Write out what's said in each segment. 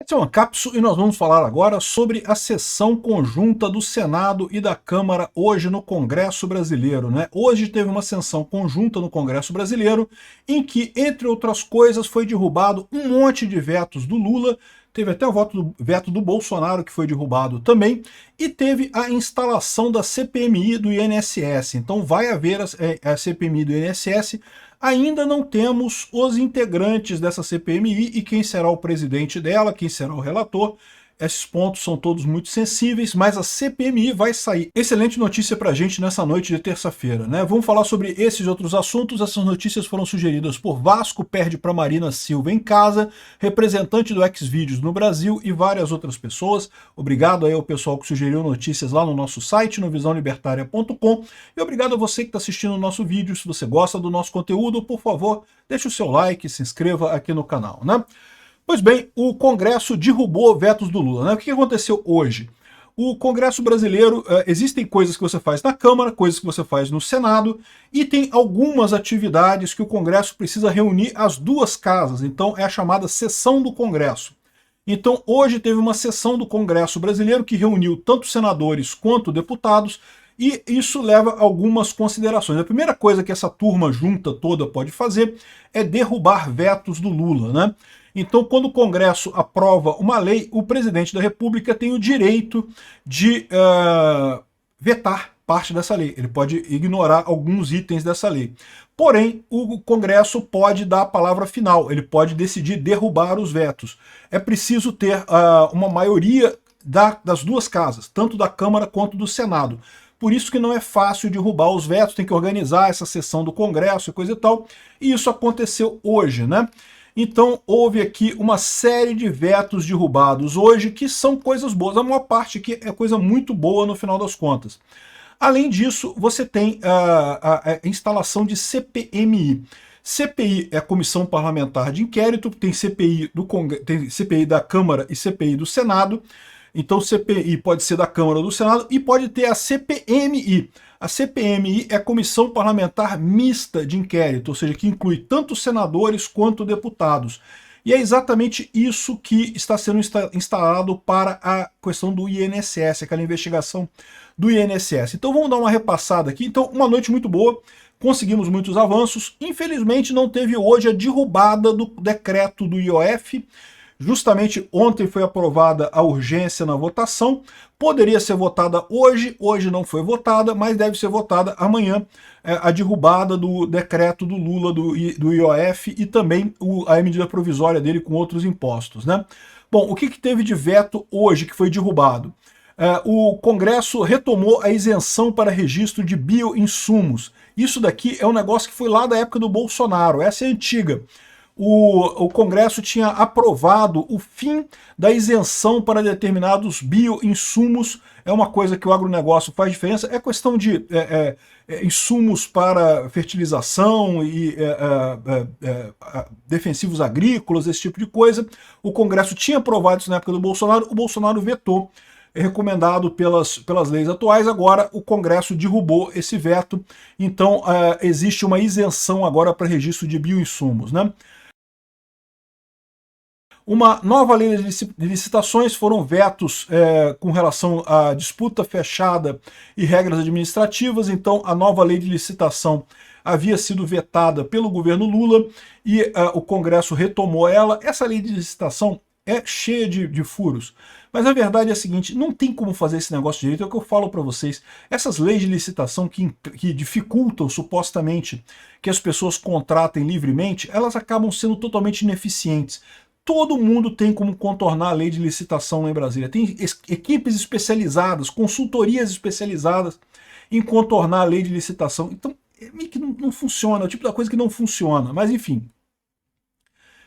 Esse é o Ancapso e nós vamos falar agora sobre a sessão conjunta do Senado e da Câmara hoje no Congresso Brasileiro, né? Hoje teve uma sessão conjunta no Congresso Brasileiro em que, entre outras coisas, foi derrubado um monte de vetos do Lula, teve até o veto do Bolsonaro que foi derrubado também, e teve a instalação da CPMI do INSS. Então vai haver a CPMI do INSS. Ainda não temos os integrantes dessa CPMI e quem será o presidente dela, quem será o relator. Esses pontos são todos muito sensíveis, mas a CPMI vai sair. Excelente notícia pra gente nessa noite de terça-feira, né? Vamos falar sobre esses outros assuntos. Essas notícias foram sugeridas por Vasco perde para Marina Silva em casa, representante do Xvideos no Brasil e várias outras pessoas. Obrigado aí ao pessoal que sugeriu notícias lá no nosso site, no visãolibertaria.com. E obrigado a você que está assistindo o nosso vídeo. Se você gosta do nosso conteúdo, por favor, deixe o seu like, se inscreva aqui no canal, né? Pois bem, o Congresso derrubou vetos do Lula, né? O que aconteceu hoje? O Congresso brasileiro, existem coisas que você faz na Câmara, coisas que você faz no Senado, e tem algumas atividades que o Congresso precisa reunir as duas casas, então é a chamada sessão do Congresso. Então hoje teve uma sessão do Congresso brasileiro que reuniu tanto senadores quanto deputados, e isso leva a algumas considerações. A primeira coisa que essa turma junta toda pode fazer é derrubar vetos do Lula, né? Então, quando o Congresso aprova uma lei, o presidente da República tem o direito de vetar parte dessa lei. Ele pode ignorar alguns itens dessa lei. Porém, o Congresso pode dar a palavra final, ele pode decidir derrubar os vetos. É preciso ter uma maioria das duas casas, tanto da Câmara quanto do Senado. Por isso que não é fácil derrubar os vetos, tem que organizar essa sessão do Congresso e coisa e tal. E isso aconteceu hoje, né? Então houve aqui uma série de vetos derrubados hoje que são coisas boas. A maior parte aqui é coisa muito boa no final das contas. Além disso, você tem a instalação de CPMI. CPI é a Comissão Parlamentar de Inquérito, tem tem CPI da Câmara e CPI do Senado. Então CPI pode ser da Câmara ou do Senado e pode ter a CPMI. A CPMI é a Comissão Parlamentar Mista de Inquérito, ou seja, que inclui tanto senadores quanto deputados. E é exatamente isso que está sendo instalado para a questão do INSS, aquela investigação do INSS. Então vamos dar uma repassada aqui. Então, uma noite muito boa, conseguimos muitos avanços. Infelizmente não teve hoje a derrubada do decreto do IOF. Justamente ontem foi aprovada a urgência na votação, poderia ser votada hoje, hoje não foi votada, mas deve ser votada amanhã a derrubada do decreto do Lula do IOF e também a medida provisória dele com outros impostos, né? Bom, o que teve de veto hoje que foi derrubado? O Congresso retomou a isenção para registro de bioinsumos. Isso daqui é um negócio que foi lá da época do Bolsonaro, essa é antiga. O Congresso tinha aprovado o fim da isenção para determinados bioinsumos. É uma coisa que o agronegócio faz diferença. É questão de insumos para fertilização e defensivos agrícolas, esse tipo de coisa. O Congresso tinha aprovado isso na época do Bolsonaro, o Bolsonaro vetou. É recomendado pelas leis atuais, agora o Congresso derrubou esse veto, então existe uma isenção agora para registro de bioinsumos, né? Uma nova lei de licitações, foram vetos com relação à disputa fechada e regras administrativas, então a nova lei de licitação havia sido vetada pelo governo Lula e o Congresso retomou ela. Essa lei de licitação é cheia de furos, mas a verdade é a seguinte, não tem como fazer esse negócio direito, é o que eu falo para vocês. Essas leis de licitação que dificultam supostamente que as pessoas contratem livremente, elas acabam sendo totalmente ineficientes. Todo mundo tem como contornar a lei de licitação lá em Brasília. Tem equipes especializadas, consultorias especializadas em contornar a lei de licitação. Então, meio que não funciona, é o tipo da coisa que não funciona. Mas, enfim.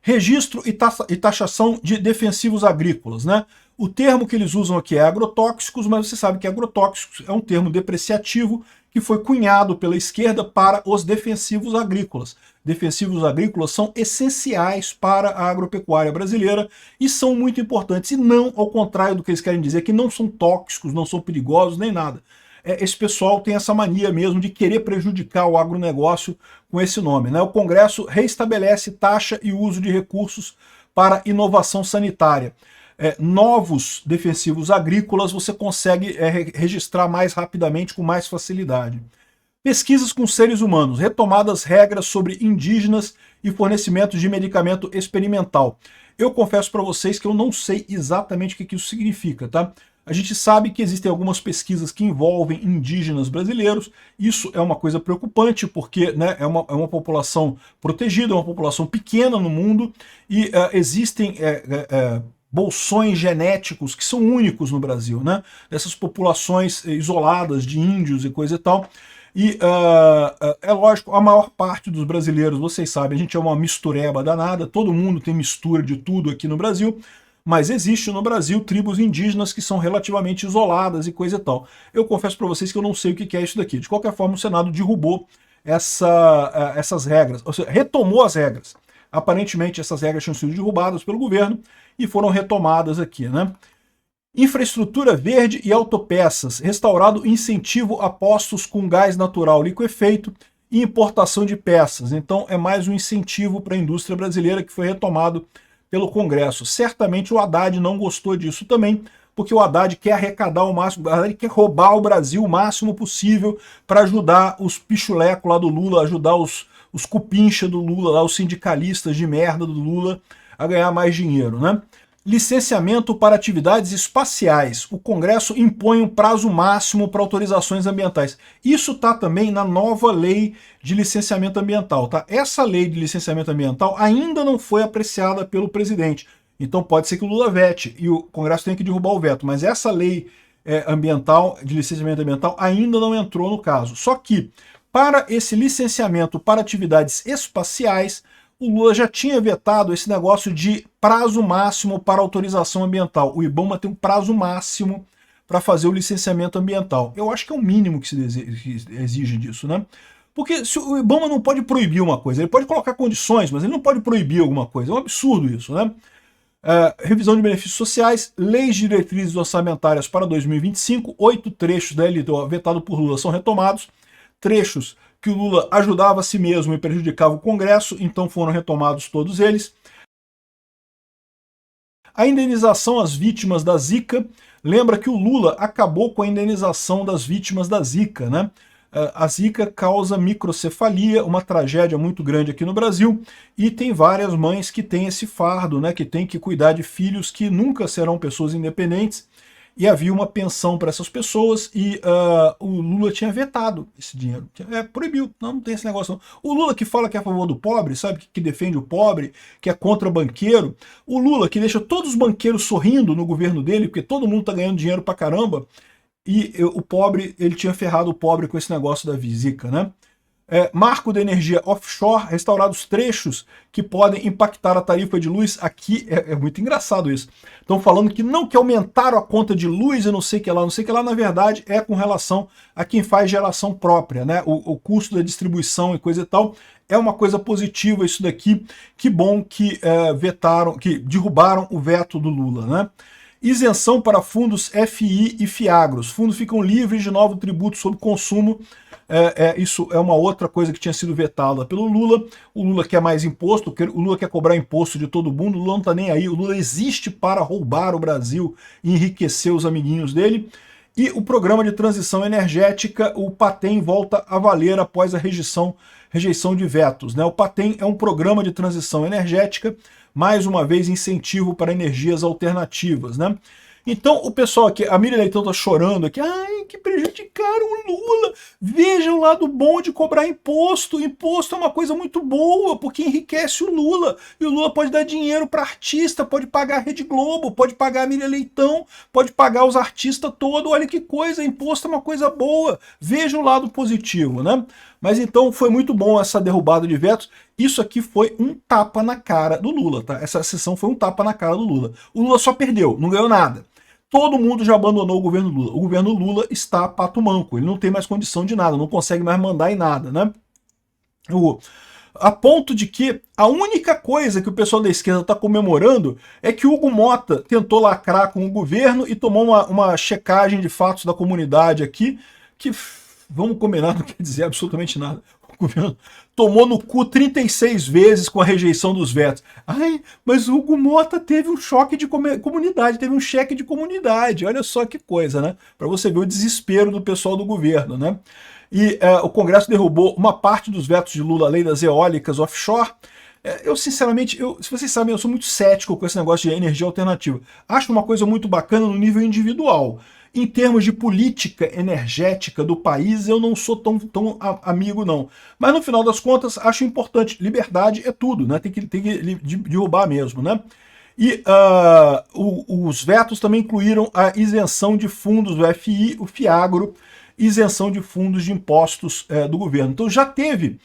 Registro e taxação de defensivos agrícolas, né? O termo que eles usam aqui é agrotóxicos, mas você sabe que agrotóxicos é um termo depreciativo que foi cunhado pela esquerda para os defensivos agrícolas. Defensivos agrícolas são essenciais para a agropecuária brasileira e são muito importantes, e não ao contrário do que eles querem dizer, que não são tóxicos, não são perigosos, nem nada. Esse pessoal tem essa mania mesmo de querer prejudicar o agronegócio com esse nome, né? O Congresso reestabelece taxa e uso de recursos para inovação sanitária. Novos defensivos agrícolas você consegue registrar mais rapidamente, com mais facilidade. Pesquisas com seres humanos, retomadas regras sobre indígenas e fornecimento de medicamento experimental. Eu confesso para vocês que eu não sei exatamente o que isso significa, tá? A gente sabe que existem algumas pesquisas que envolvem indígenas brasileiros. Isso é uma coisa preocupante, porque, né, é uma população protegida, é uma população pequena no mundo, e existem bolsões genéticos que são únicos no Brasil, né? Dessas populações isoladas de índios e coisa e tal. E é lógico, a maior parte dos brasileiros, vocês sabem, a gente é uma mistureba danada, todo mundo tem mistura de tudo aqui no Brasil, mas existe no Brasil tribos indígenas que são relativamente isoladas e coisa e tal. Eu confesso para vocês que eu não sei o que é isso daqui. De qualquer forma, o Senado derrubou essas regras, ou seja, retomou as regras. Aparentemente, essas regras tinham sido derrubadas pelo governo e foram retomadas aqui, né? Infraestrutura verde e autopeças, restaurado incentivo a postos com gás natural liquefeito e importação de peças. Então é mais um incentivo para a indústria brasileira que foi retomado pelo Congresso. Certamente o Haddad não gostou disso também, porque o Haddad quer arrecadar o máximo, o Haddad quer roubar o Brasil o máximo possível para ajudar os pichulecos lá do Lula, ajudar os cupincha do Lula, lá, os sindicalistas de merda do Lula a ganhar mais dinheiro, né? Licenciamento para atividades espaciais. O Congresso impõe um prazo máximo para autorizações ambientais. Isso está também na nova lei de licenciamento ambiental, tá? Essa lei de licenciamento ambiental ainda não foi apreciada pelo presidente. Então pode ser que o Lula vete e o Congresso tenha que derrubar o veto. Mas essa lei ambiental, de licenciamento ambiental, ainda não entrou no caso. Só que, para esse licenciamento para atividades espaciais, o Lula já tinha vetado esse negócio de prazo máximo para autorização ambiental. O IBAMA tem um prazo máximo para fazer o licenciamento ambiental. Eu acho que é o mínimo que se exige disso, né? Porque se o IBAMA não pode proibir uma coisa, ele pode colocar condições, mas ele não pode proibir alguma coisa. É um absurdo isso, né? Revisão de benefícios sociais, leis de diretrizes orçamentárias para 2025, 8 trechos da LDO vetado por Lula são retomados, trechos que o Lula ajudava a si mesmo e prejudicava o Congresso, então foram retomados todos eles. A indenização às vítimas da Zika, lembra que o Lula acabou com a indenização das vítimas da Zika, né? A Zika causa microcefalia, uma tragédia muito grande aqui no Brasil, e tem várias mães que têm esse fardo, né? Que têm que cuidar de filhos que nunca serão pessoas independentes, e havia uma pensão para essas pessoas e o Lula tinha vetado esse dinheiro. Proibiu, não tem esse negócio não. O Lula que fala que é a favor do pobre, sabe, que defende o pobre, que é contra banqueiro. O Lula que deixa todos os banqueiros sorrindo no governo dele, porque todo mundo tá ganhando dinheiro pra caramba, e o pobre, ele tinha ferrado o pobre com esse negócio da Zika, né? Marco da energia offshore, restaurados trechos que podem impactar a tarifa de luz. Aqui é muito engraçado isso. Estão falando que aumentaram a conta de luz e não sei o que lá, na verdade é com relação a quem faz geração própria, né? O custo da distribuição e coisa e tal. É uma coisa positiva isso daqui. Que bom que que derrubaram o veto do Lula, né? Isenção para fundos FI e FIAGROS. Fundos ficam livres de novo tributo sobre consumo. Isso é uma outra coisa que tinha sido vetada pelo Lula. O Lula quer mais imposto, o Lula quer cobrar imposto de todo mundo, o Lula não está nem aí. O Lula existe para roubar o Brasil e enriquecer os amiguinhos dele. E o programa de transição energética, o PATEM, volta a valer após a rejeição de vetos, né? O PATEM é um programa de transição energética, mais uma vez incentivo para energias alternativas, né? Então o pessoal aqui, a Miriam Leitão tá chorando aqui, ai, que prejudicaram o Lula, vejam o lado bom de cobrar imposto, imposto é uma coisa muito boa, porque enriquece o Lula, e o Lula pode dar dinheiro para artista, pode pagar a Rede Globo, pode pagar a Miriam Leitão, pode pagar os artistas todos, olha que coisa, imposto é uma coisa boa, vejam o lado positivo, né? Mas então foi muito bom essa derrubada de vetos. Isso aqui foi um tapa na cara do Lula, tá? Essa sessão foi um tapa na cara do Lula. O Lula só perdeu, não ganhou nada. Todo mundo já abandonou o governo Lula. O governo Lula está pato manco, ele não tem mais condição de nada, não consegue mais mandar em nada, né? A ponto de que a única coisa que o pessoal da esquerda está comemorando é que o Hugo Mota tentou lacrar com o governo e tomou uma checagem de fatos da comunidade aqui, que, vamos combinar, não quer dizer absolutamente nada. O governo tomou no cu 36 vezes com a rejeição dos vetos. Ai, mas o Hugo Mota teve um choque de comunidade, teve um cheque de comunidade. Olha só que coisa, né? Para você ver o desespero do pessoal do governo, né? E o Congresso derrubou uma parte dos vetos de Lula à lei das eólicas offshore. Eu, sinceramente, se vocês sabem, eu sou muito cético com esse negócio de energia alternativa. Acho uma coisa muito bacana no nível individual. Em termos de política energética do país, eu não sou tão amigo, não. Mas, no final das contas, acho importante. Liberdade é tudo, né? Tem que derrubar mesmo, né? E os vetos também incluíram a isenção de fundos do FI, o FIAGRO, isenção de fundos de impostos do governo. Então já teve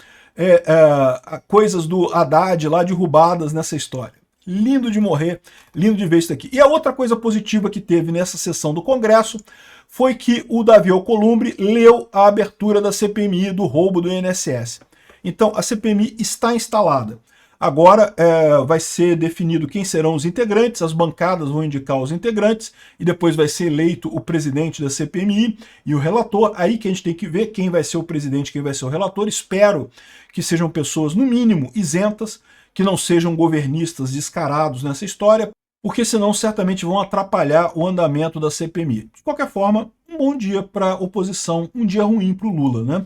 coisas do Haddad lá derrubadas nessa história. Lindo de morrer, lindo de ver isso aqui. E a outra coisa positiva que teve nessa sessão do Congresso foi que o Davi Alcolumbre leu a abertura da CPMI do roubo do INSS. Então a CPMI está instalada. Agora vai ser definido quem serão os integrantes, as bancadas vão indicar os integrantes, e depois vai ser eleito o presidente da CPMI e o relator. Aí que a gente tem que ver quem vai ser o presidente, quem vai ser o relator. Espero que sejam pessoas, no mínimo, isentas, que não sejam governistas descarados nessa história, porque senão certamente vão atrapalhar o andamento da CPMI. De qualquer forma, um bom dia para a oposição, um dia ruim para o Lula, né?